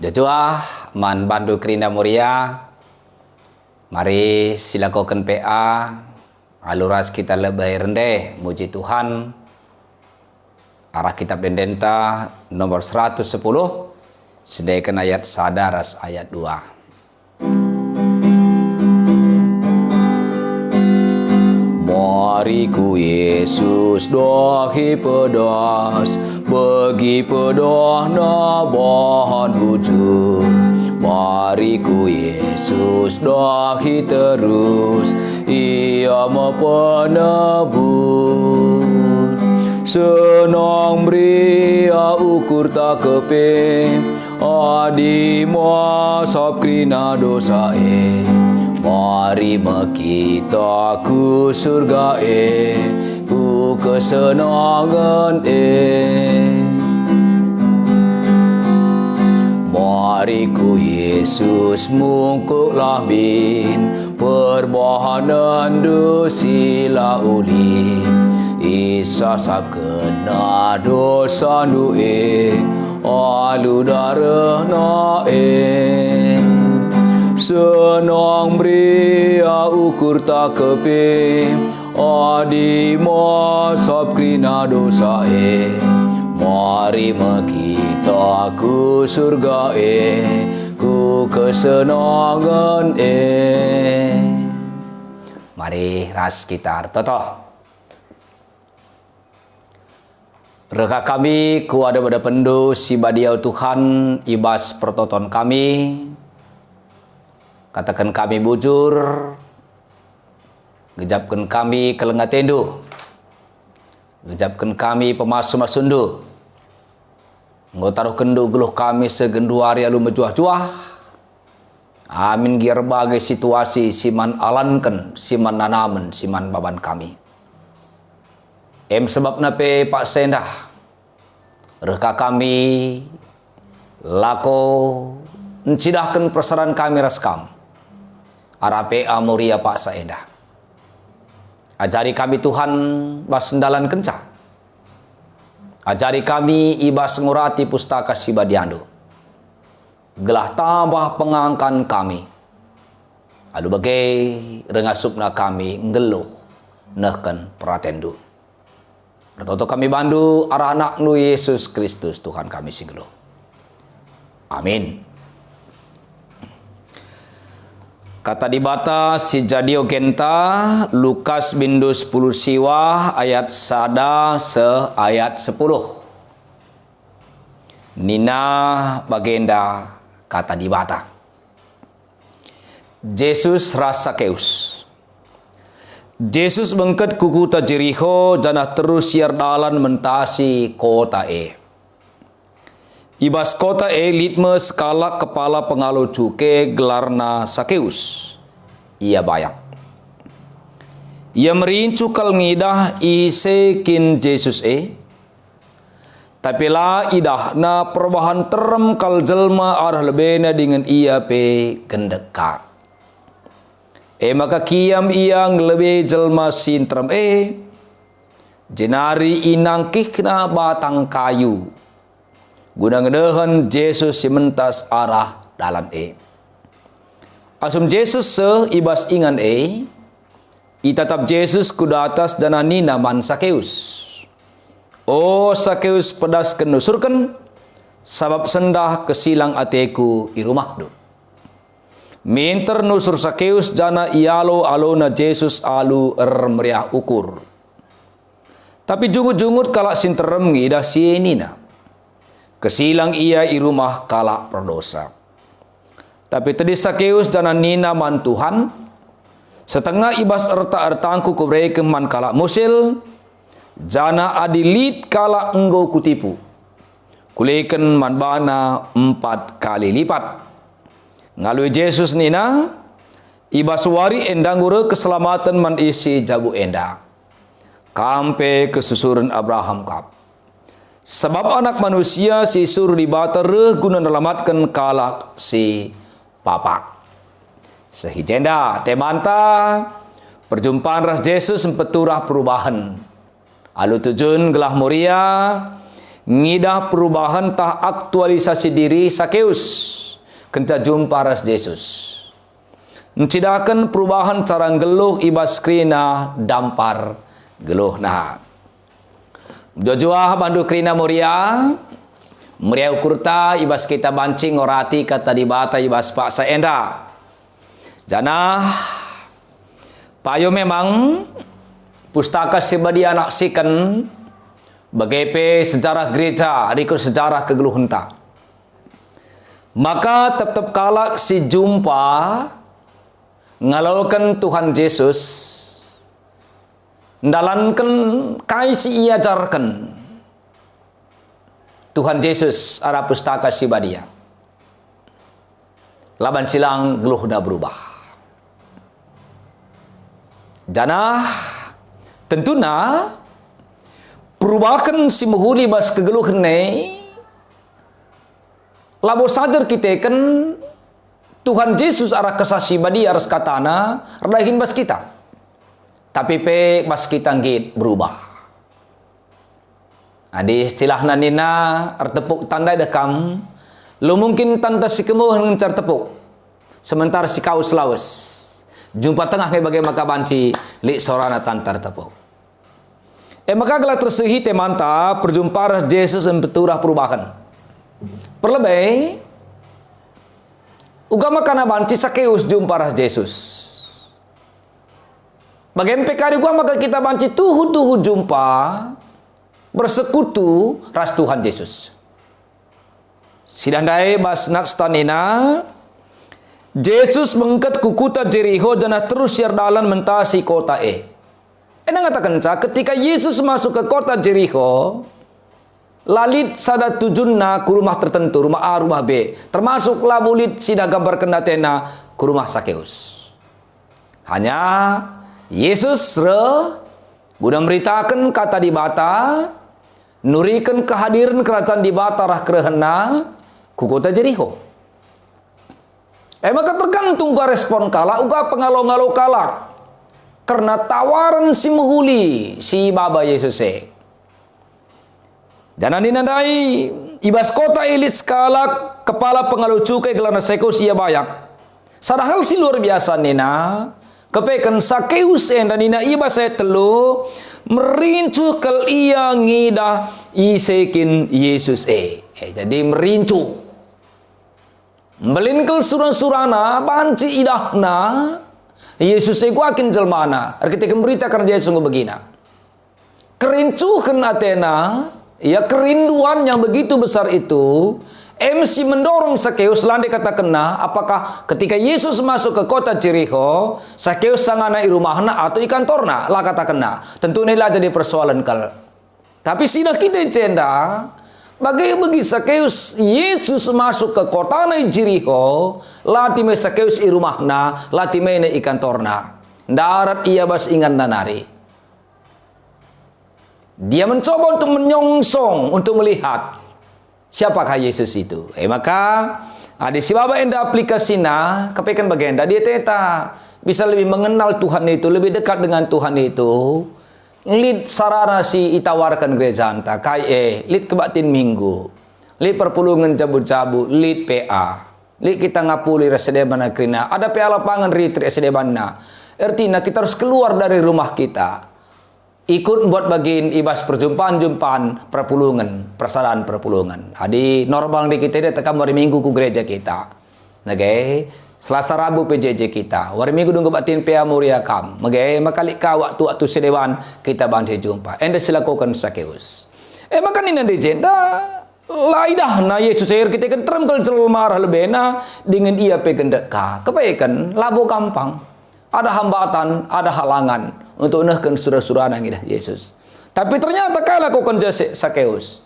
Jajua man bandu kerina muria. Mari silakan PA. Aluras kita lebih rendah. Muji Tuhan. Arah kitab Dendenta nomor 110. Sedaikan ayat sadaras ayat 2. Mari ku Yesus dohi pedas, bagi pedah na bahan bujur. Mari ku Yesus dohi terus, ia penebus. Senang bria ukur tak kepe, adi masap krina dosa Mari makita ku surga ku kesenangan Mari ku Yesus mungkuklah bin, perbahanan dosila uli. Isa sab kena dosa du'e, alu darah na'e. Senang bria ukur tak kepe, adi masap krina dosa Mari makita ku surga ku kesenangan Mari ras kita toto. Reka kami ku ada pada pendu si badiau Tuhan ibas pertoton kami. Katakan kami bujur, gejapkan kami kelengat tendu, gejapkan kami pemasu masundu, ngotaruh kendu geluh kami segenduari alu mejuah-juah. Amin giar bagai situasi siman alankan, siman nanamen, siman baban kami. Sebab nape Pak Sendah, reka kami lako encidahkan persaran kami raskam. Arape amuria Pak Saedah. Ajari kami Tuhan basendalan kencang. Ajari kami ibas ngurati pustaka sibadiandu. Gelah tambah pengangkan kami. Alu bagai rengasupna kami ngeluh nehken pratendu. Retoto kami bandu arah anak nu Yesus Kristus Tuhan kami singgeluh. Amin. Kata dibata si jadio genta Lukas bindu 10 siwa ayat sada se ayat 10. Nina bagenda kata dibata. Yesus rasa keus. Yesus bengket kukuta Jericho janah terus siar dalan mentasi kota Ibas kota litme skala kepala pengalu cuke gelarna Sakeus. Ia bayak. Ia merincukal ngidah ise kin Yesus Tapi la idah na perubahan terem kal jelma arah lebena dengan ia pe gendeka. Maka kiam ia ngelebe jelma sintrem jenari inangkihna batang kayu. Guna ngedehan Yesus sementas arah dalam Asum Yesus ibas ingan itatap Yesus kuda atas dana nina man Sakeus. Oh Sakeus pedas kenusurkan, sabab sendah kesilang ateku i rumah du. Minter nusur Sakeus jana ialo alona Yesus alu meriah ukur. Tapi jungut-jungut kalak sinterem ngidah si nina. Kesilang ia i rumah kalak perdosa. Tapi tadi Sakeus jana nina man Tuhan. Setengah ibas erta-ertangku kubreke man kalak musil. Jana adilit kalak enggo kutipu. Kuleken man bana 4 kali lipat. Ngalui Yesus nina. Ibas wari endang gure keselamatan man isi jabu enda. Kampe kesusuran Abraham kap. Sebab anak manusia si suruh dibata guna nelamatkan kalak si papa. Sehijenda temanta perjumpaan ras Yesus sempeturah perubahan. Alu tujun gelah muria ngidah perubahan tah aktualisasi diri Sakeus kenca jumpa ras Yesus. Mencidakan perubahan cara geluh ibas krina dampar geluh nah. Jojoah bandu krina Muria ukurta ibas kita bancing orati kata dibata ibas Pak Saenda. Jana payo memang pustaka sebadi anak sikan bagepe sejarah gereja adikut sejarah kegeluhenta. Maka tetap kalak si jumpa ngalaukan Tuhan Yesus ndalankan kai si ia ajarkan Tuhan Yesus ara pustaka si badia. Laban silang geluhna berubah. Jana tentunya perubahan si muhuli bas kegeluhan ni labo sadar kita kan Tuhan Yesus arah kesasi badi aras katana radahin bas kita tapi pe bas kita ngit berubah. Adi istilahna nina artepuk tanda dekam lu mungkin tanda si kemuh ngencar tepuk sementara si kau selawes jumpa tengah ngai bagai maka banci li sorana tantar tepuk. Maka gelar tersehi temanta perjumpaan Yesus yang beturah perubahan. Perlebih ugama kana banci Sakeus jumpa Yesus. Bagian pekari ugama maka kita banci tuhu jumpa bersekutu ras Tuhan Yesus. Sidandai bas nakstanina Yesus mengket kukuta Jericho dan terus dalan mentasi kota Enang katakan ketika Yesus masuk ke kota Jericho, lalit sada tujunna ke rumah tertentu, rumah A, rumah B, termasuk labulit sida gambar kendatena ke rumah Sakeus. Hanya Yesus guna meritakan kata di bata, nurikan kehadiran kerajaan di bata rah kerehena ku kota Jericho. Maka tergantung ga respon kala, uga pengalo-ngalo kala. Karena tawaran si muhuli, si baba Yesus Jangan dinandai, ibas kota elit skala, kepala pengalu cukai gelana Sakeus ia bayak. Sadahal si luar biasa nina, kepekan Sakeus dan nina ibas saya telu, merincuh kel ia ngidah isekin Yesus jadi merincuh. Melinkel surana banci idahna Yesus ku akin jelmana ketika memberitakan Yesus begina kerincuhan Athena ya kerinduan yang begitu besar itu MC mendorong Sakeus landai kata kena apakah ketika Yesus masuk ke kota Jericho Sakeus sangana irumahna atau ikantorna lah kata kena tentu inilah jadi persoalan kal tapi sidah kita cenda bagi Sakeus Yesus masuk ke kota Jericho, latime Sakeus i rumahna, latime i kantorna. Darat ia bas ingan nanari. Dia mencoba untuk menyongsong, untuk melihat siapakah Yesus itu. Maka ada si baba enda aplikasinya, kepekan bagenda dia teta bisa lebih mengenal Tuhan itu, lebih dekat dengan Tuhan itu. Lid sarana si itawarkan gereja anta kai lid kebatin minggu lid perpulungan cabut-cabut lid PA lid kita ngapuli resedebana krina ada PA lapangan retreat resedebana artinya kita harus keluar dari rumah kita ikut buat bagian ibas perjumpaan perpulungan persaraan perpulungan adi normal di kita dia tekam hari minggu ku gereja kita nage Selasa Rabu PJJ kita. Hari Minggu dunggu batin PA Muria kam. Magai makalik ka waktu sedewan kita bantai jumpa. Enda silakukan Sakeus. Maka ni nanti jenda laidah na Yesus air kita kan terangkal jelmarah lebena dengan ia pegendak ka. Kebaikan labo gampang. Ada hambatan, ada halangan untuk nehkan surah-surah nangidah Yesus. Tapi ternyata kala lakukan Sakeus.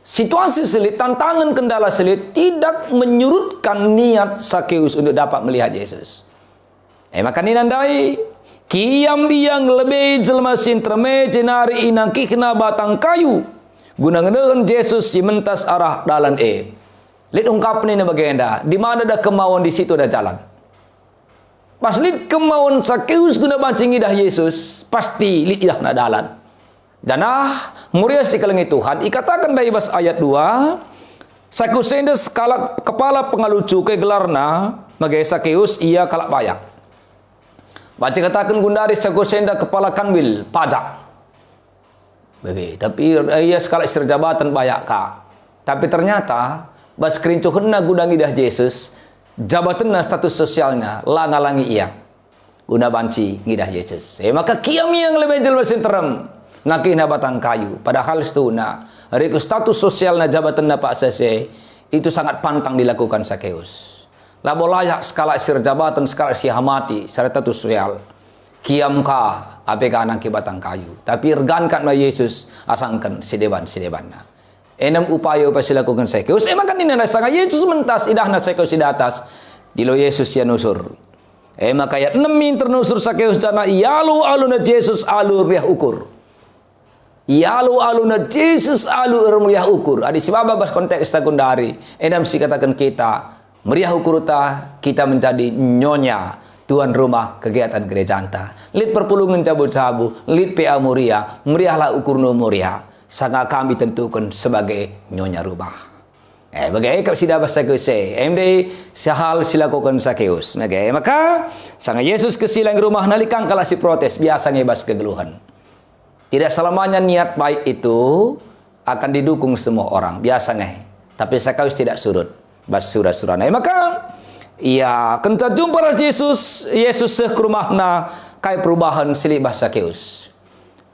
Situasi sulit, tantangan kendala sulit tidak menyurutkan niat Sakeus untuk dapat melihat Yesus. Maka ninandai kiam yang lebih jelma sintreme jenari inang kihna batang kayu guna ngedeun Yesus si mentas arah dalan Lid ungkap ni bagenda di mana ada kemauan di situ ada jalan. Pas lid kemauan Sakeus guna bancingi dah Yesus pasti lid idah na dalan. Janah muria si kelengi Tuhan, ikatakan dari bas ayat 2, Sakeus kepala pengalucu ke gelarna, magai Sakeus ia kalak payak. Baca katakan gundari Sakeus kepala kanwil pajak. Bagi, tapi ia skala istri jabatan payak ka. Tapi ternyata bas kerincuhna gudangi dah Yesus, jabatanna status sosialnya langalangi ia. Guna banci ngidah Yesus. Maka kiam yang lebih jelas terem. Nakina batang kayu. Padahal itu riku status sosial na jabatan na Pak Sese itu sangat pantang dilakukan Sakeus. Labo layak skala sir jabatan skala si hamati status sosial. Kiam ka ape ka anak batang kayu. Tapi ergankan na Yesus asangkan sideban na. Enam upaya silakukan Sakeus. Makan ini na sanga Yesus mentas idah na Sakeus di atas. Dilo Yesus ya nusur. Maka ayat 6 ternusur Sakeus jana yalu aluna Yesus alur riah ukur. Yalu aluna Jesus alu meriah ukur. Adi sebab bas konteks sekundari. Enam si katakan kita meriah ukur kita menjadi nyonya tuan rumah kegiatan gereja anta. Lid perpulungan cabu-cabu, lid PA muria, meriahlah ukur no muria. Sangat kami tentukan sebagai nyonya rumah. Bagaimana kalau sudah bahasa Sakeus? MD sehal silakukan Sakeus. Maka sang Yesus kesilang rumah nalikan kalah si protes biasanya bas kegeluhan. Tidak selamanya niat baik itu akan didukung semua orang. Biasanya. Tapi Sakeus tidak surut. Bas surah-surah. Maka ia kenca jumpa Yesus ke rumahna kai perubahan silih bas Sakeus.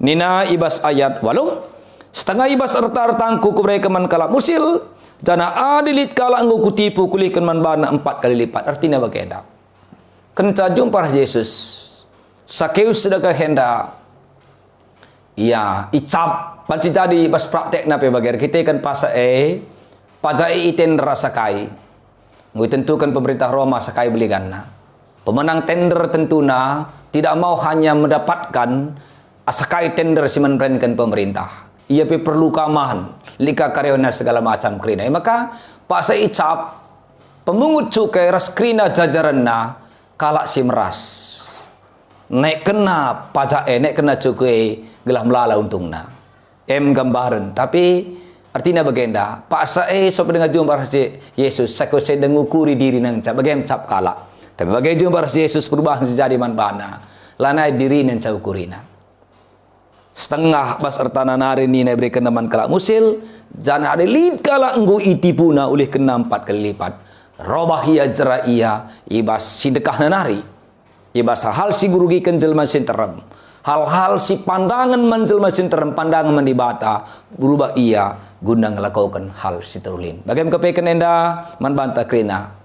Nina ibas ayat 8. Setengah ibas erta-ertangku kuberai keman kalak musil. Jana adilit kalak ngku tipu kulihkan man bana 4 kali lipat. Artinya bagaimana? Kenca jumpa Yesus. Sakeus sedekah hendak. Ya, icap panci tadi pas praktek nape bagian kita kan pajak iten rasa kai. Ngui tentukan pemerintah Roma sakai beliganna. Pemenang tender tentuna tidak mau hanya mendapatkan asakai tender si menrenkan pemerintah. Ia perlu keamanan, lika karyona segala macam kerina. Maka pak saya icap pemungut cukai ras kerina jajaranna kalak si meras. Naik kena pajak naik kena cukai gelah melala untungna. Gambaran. Tapi artinya bagaimana? Pak saya sopa dengan jumpa Yesus. Sakeus saya ngukuri diri nang cap. Bagaimana cap kalak. Tapi bagaimana jumpa Yesus perubahan sejadi manbana. Lanai diri nang cap ukurina. Setengah bas ertana nari ni na berikan naman kalak musil. Jana ada lid kalak nggu itipuna oleh kena 4 kali lipat. Robah ia jera ia. Ibas sidekah nanari. Ibas hal si gurugikan jelma sinterem. Hal-hal si pandangan menjelma sinterem, pandangan mendibata, berubah ia guna ngelakukan hal si terulin. Bagaimana kepekan enda manbanta krina.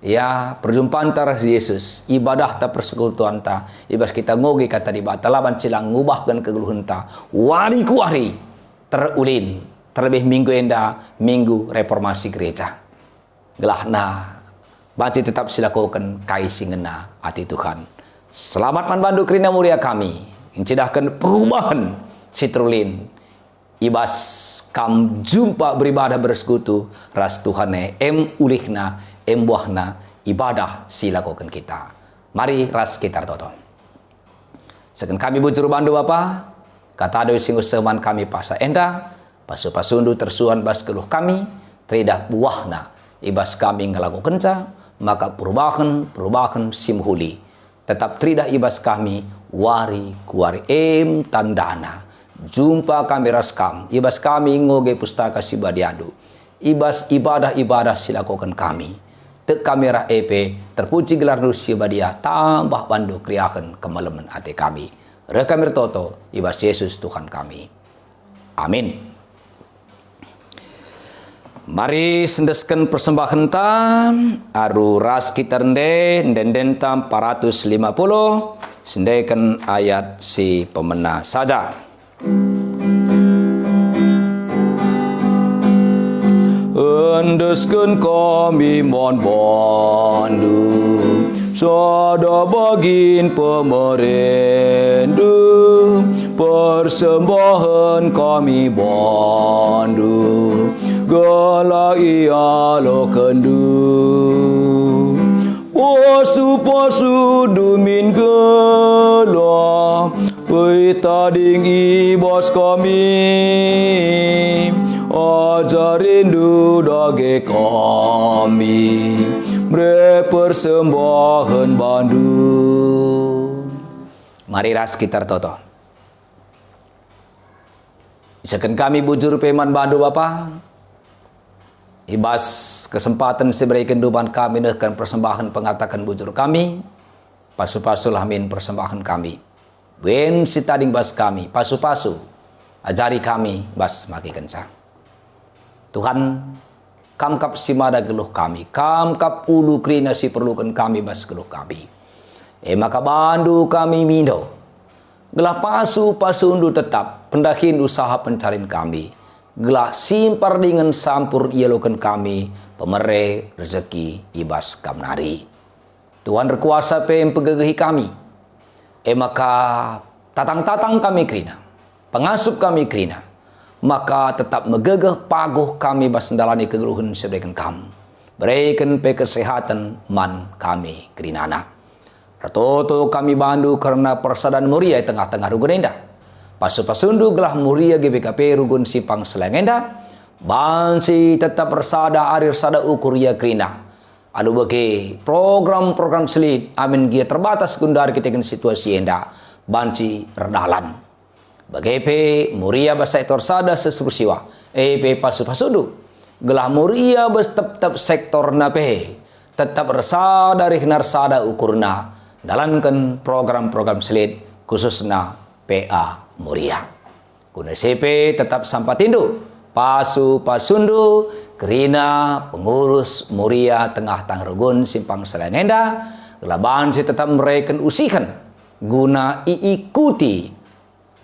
Ya, perjumpaan antara Yesus, ibadah ta persekutuan ta, ibas kita ngogi kata dibata laban cilang ngubahkan kegeluhan ta. Wari ku wari terulin. Terlebih minggu enda, minggu reformasi gereja. Gelahna banci tetap silakukan kaisingena hati Tuhan. Selamat manbandu krina muria kami. Incidahkan perubahan sitrulin. Ibas kam jumpa beribadah bersekutu. Ras Tuhane ulihna, buahna ibadah silakukan kita. Mari ras kita toto. Sekan kami bujur bandu Bapa. Kata adoi sing usahaman kami pasa enda. Pasu-pasundu tersuan bas keluh kami. Tridah buahna. Ibas kami ngelakukan ca. Maka perubahan simhuli. Tetap tridah ibas kami wari kuari tandana. Jumpa kami raskam. Ibas kami ngoge pustaka sibadiadu. Ibas ibadah silakukan kami. Tek kamera terpuji gelar nur sibadia tambah bandu kriakan kemalaman hati kami. Rekamir toto ibas Yesus Tuhan kami. Amin. Mari sendeskan persembahan tam aru ras kita den tam 450 sendekan ayat si pemena saja. Endeskan kami mon bandu sada bagin pemerendu persembahan kami bandu gala ia lo kendu posu dumin gala tading ibas kami, aja rindu dage kami, bre persembahan bandu. Mari ras kita toto. Isakan kami bujur peman bandu Bapa. Ibas kesempatan seberi kehidupan kami dengan persembahan pengatakan bujur kami. Pasu-pasu lamin persembahan kami. Wen si tading bas kami. Pasu-pasu. Ajari kami bas maki kencang. Tuhan, kamkap si mada geluh kami. Kamkap ulu krina si perlukan kami bas geluh kami. Maka bandu kami mindo. Gelah pasu-pasu undu tetap. Pendahin usaha pencarian kami. Gelah simpar dengan sampur ielokan kami. Pemere rezeki ibas kamnari. Tuhan berkuasa pegegehi kami. Maka tatang-tatang kami kerina. Pengasup kami kerina. Maka tetap megegeh paguh kami basendalani kegeluhan seberikan kamu. Berikan pe kesehatan man kami kerina anak. Ratoto kami bandu karena persadan muria tengah-tengah rugun endah. Pasu-pasundu gelah muria GBKP rugun simpang selengenda. Bansi tetap bersada arir sada ukur ya kerina. Adu bagi program-program selit amin gia terbatas gundar kita dengan situasi enda banci redalan. Bagi muria bas sektor sada sesurusiwa. Pasu-pasudu. Gelah muria bas tetap sektor nape. Tetap resada rihnar sada ukurna. Dalankan program-program selit khususna PA muria. Kuna CP tetap sampatindu. Pasu-pasundu, kerina, pengurus, muria, tengah tangrugun, simpang selengenda, gelaban si tetap mereka usikan, guna ikuti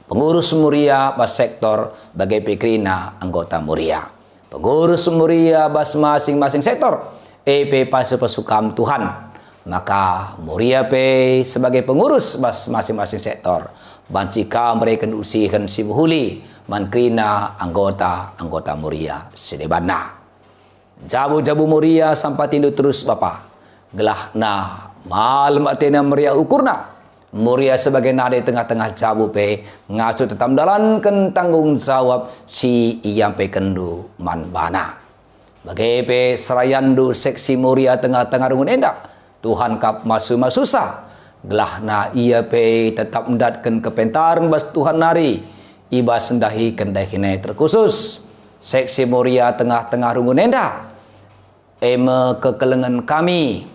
pengurus muria bas sektor bagai pekrina anggota muria. Pengurus muria bas masing-masing sektor, pasu-pasukam Tuhan. Maka muria pe sebagai pengurus bas masing-masing sektor, bancika mereka usikan si muhuli, mankrina anggota muria sedebana. Jabu-jabu muria sampai tindu terus Bapa. Gelah na malam atena muria ukurna. Muria sebagai nade tengah-tengah jabu pe ngasu tetap dalankan tanggung jawab si iyam pe kendu manbana. Bagai pe serayandu seksi muria tengah-tengah rungun endak. Tuhan kap masu-masusah. Gelah na ia pe tetap mendatkan kepentaran bas Tuhan nari. Iba sendahi kendai kini terkhusus. Seksi muria tengah-tengah rungun enda. Kekelengan kami.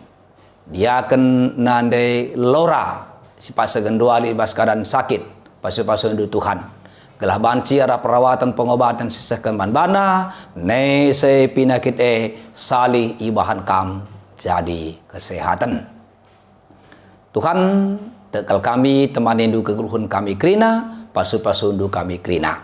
Dia akan nandai lora. Si pasangan dua ibas keadaan sakit. Pasu-pasu indu Tuhan. Gelah banci arah perawatan pengobatan sisahkan banbana. Nese pinakit salih ibahan kam. Jadi kesehatan. Tuhan tekal kami teman indu kegeluhan kami kerina. Pasu-pasundu kami kerina.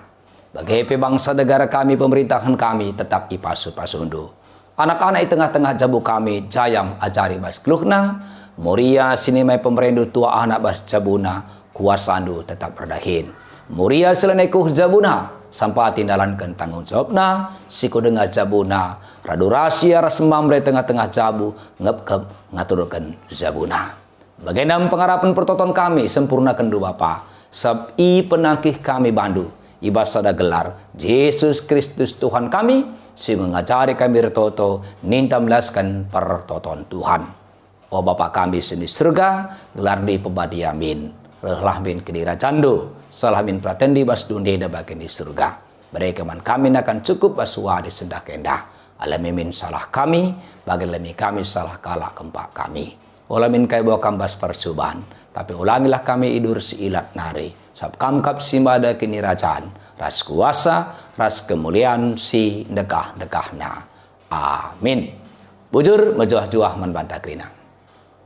Bagi bangsa negara kami, pemerintahan kami tetap ipasu-pasundu. Anak-anak di tengah-tengah jabu kami, jayam ajari bas keluhna. Muria sinimai pemerindu tua anak bas jabuna, kuasandu tetap berdahin. Muria selenekuh jabuna, sampai tindalankan tanggung jawabna, siku dengar jabuna, radu rahasia rasembam dari tengah-tengah jabu, ngep-ngep ngaturkan jabuna. Bagaimana pengharapan pertonton kami, sempurnakan du Bapa. Sabi penangkih kami bandu ibasada gelar Yesus Kristus Tuhan kami si mengajari kami retoto ninta melaskan pertoton Tuhan. O Bapa kami seni surga gelar di pebadi amin rehlah min kedira candu salah min pratendi bas dunia da bagian di surga. Mereka man kami akan cukup basua di sendak endah alami min salah kami bagi lemi kami salah kalah kempak kami. Olamin kai bawa kambas persuban. Tapi ulangilah kami idur si ilat nari. Sab kamkap si mada kini rajaan. Ras kuasa, ras kemuliaan si dekah-dekahna. Amin. Bujur mejuah-juah menbantah kerina.